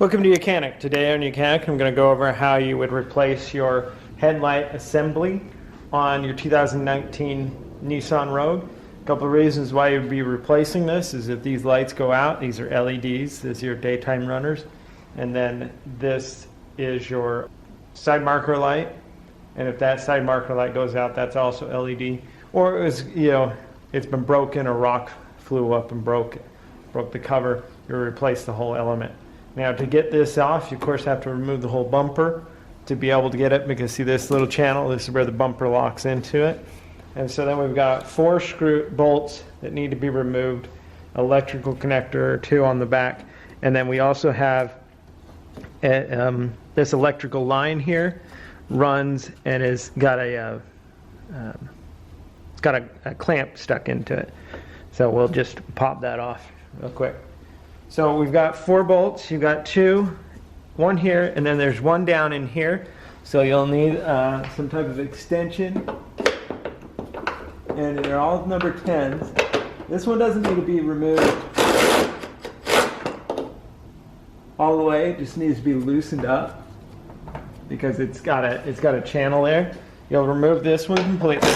Welcome to YOUCANIC. Today on YOUCANIC I'm going to go over how you would replace your headlight assembly on your 2019 Nissan Rogue. A couple of reasons why you'd be replacing this is if these lights go out, these are LEDs, these are your daytime runners, and then this is your side marker light, and if that side marker light goes out, that's also LED. Or it was, it's been broken, a rock flew up and broke the cover, you replace the whole element. Now to get this off, you of course have to remove the whole bumper to be able to get it, because see this little channel, this is where the bumper locks into it. And so then we've got 4 screw bolts that need to be removed, electrical connector or 2 on the back, and then we also have this electrical line here runs and is got a it's got a clamp stuck into it. So we'll just pop that off real quick. So we've got 4 bolts, you've got 2, 1 here, and then there's 1 down in here. So you'll need some type of extension, and they're all number 10s. This one doesn't need to be removed all the way, it just needs to be loosened up because it's got a channel there. You'll remove this one completely.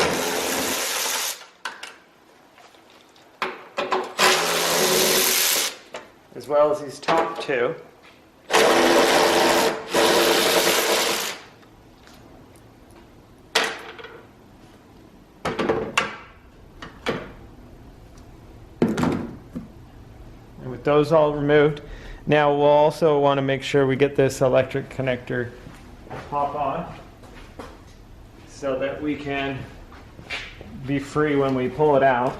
As well as these top 2. And with those all removed, now we'll also want to make sure we get this electric connector pop on so that we can be free when we pull it out.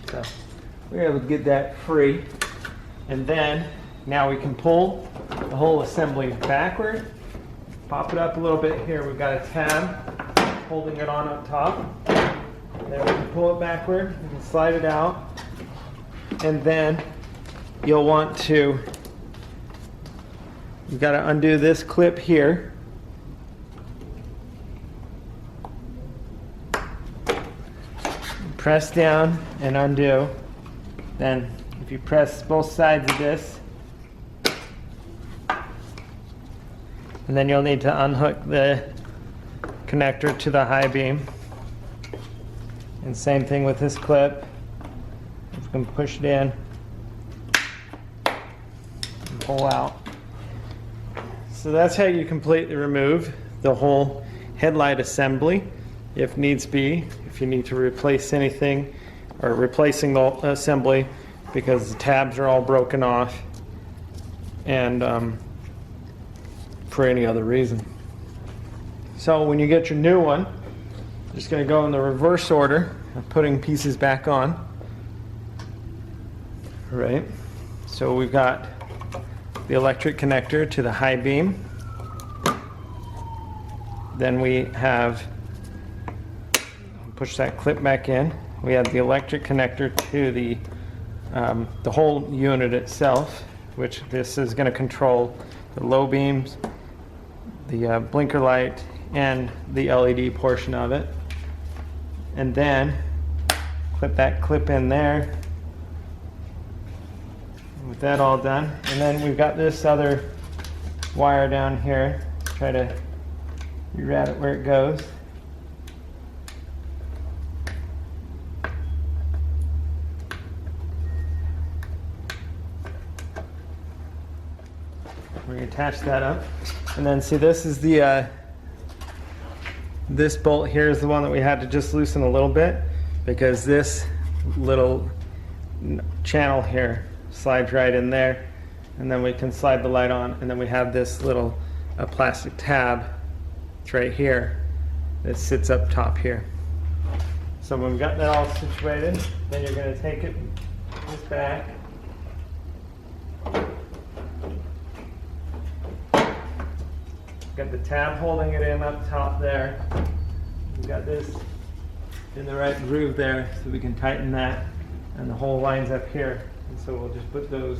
So we're able to get that free, and then now we can pull the whole assembly backward, pop it up a little bit here. We've got a tab holding it on up top, and then we can pull it backward, we can slide it out, and then you'll want to, you've got to undo this clip here. Press down and undo. Then if you press both sides of this, and then you'll need to unhook the connector to the high beam. And same thing with this clip. You can push it in and pull out. So that's how you completely remove the whole headlight assembly. If needs be, if you need to replace anything, or replacing the assembly because the tabs are all broken off, and for any other reason. So when you get your new one, you're just going to go in the reverse order of putting pieces back on. All right, so we've got the electric connector to the high beam. Then we have, push that clip back in. We have the electric connector to the whole unit itself, which this is going to control the low beams, the blinker light, and the LED portion of it. And then clip that clip in there. With that all done, and then we've got this other wire down here. Try to reroute it where it goes. We attach that up, and then see, this is the this bolt here is the one that we had to just loosen a little bit, because this little channel here slides right in there, and then we can slide the light on, and then we have this little plastic tab. It's right here that sits up top here. So when we've got that all situated, then you're going to take it this back. Got the tab holding it in up top there. We've got this in the right groove there, so we can tighten that, and the whole line's up here. And so we'll just put those,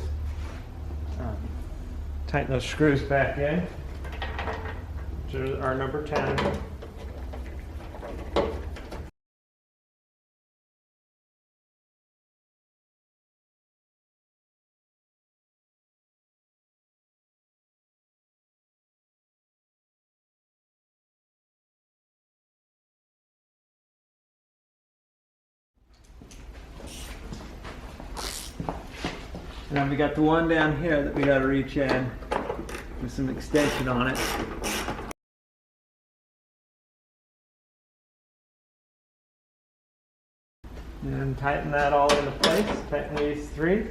tighten those screws back in, which are our number 10. And then we got the one down here that we got to reach in with some extension on it. And tighten that all into place. Tighten these three.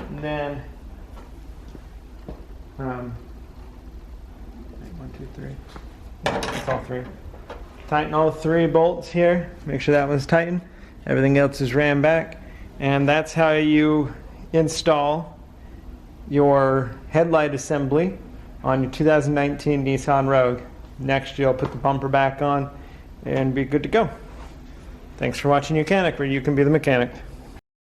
And then, 1, 2, 3. That's all three. Tighten all 3 bolts here. Make sure that one's tightened. Everything else is rammed back. And that's how you install your headlight assembly on your 2019 Nissan Rogue. Next, you'll put the bumper back on and be good to go. Thanks for watching YOUCANIC, where you can be the mechanic.